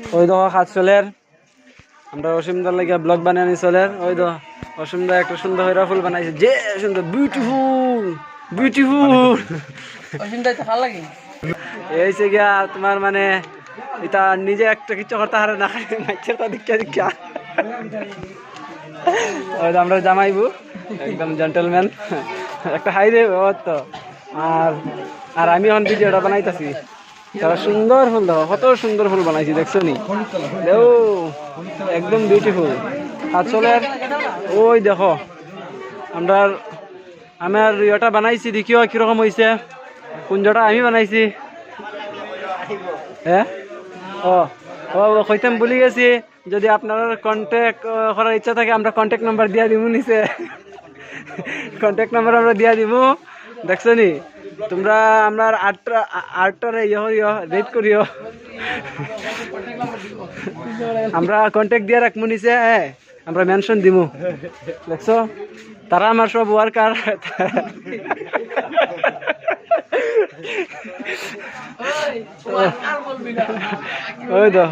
ওই দেখো হাত চলের আমরা অসীমদার লাগিয়া ব্লগ বানানি চলের ওই তো অসীমদা একটা সুন্দর হইরা ফুল বানাইছে যে সুন্দর বিউটিফুল বিউটিফুল অসীমদা তো ভালো লাগে এই সে গিয়া তোমার মানে এটা নিজে একটা কিছু করতে হারে না মাইছের তা দীক্ষা দীক্ষা ওই তো আমরা জামাইবু একদম জেন্টলম্যান একটা হাই রে ও তো আর আর আমি এখন ভিডিওটা বানাইতাছি তারা সুন্দর ফুল দেখো কত সুন্দর ফুল বানাইছি দেখছো নি ও একদম বিউটিফুল আসলে ওই দেখো আমরা আমার ইয়েটা বানাইছি দেখিও কিরকম হয়েছে কুঞ্জটা আমি বানাইছি হ্যাঁ ও ও কইতাম ভুলে গেছি যদি আপনার কন্ট্যাক্ট করার ইচ্ছা থাকে আমরা কন্ট্যাক্ট নাম্বার দিয়া দিব নিচে কন্ট্যাক্ট নাম্বার আমরা দিয়া দিব দেখছো নি তোমরা আমরা আটটারে রেড করিও আমরা কন্ট্যাক্ট দিয়ে রাখবো নিচে আমরা মেনশন দিব দেখছো তারা আমার সব ওয়ার্কার ওই তো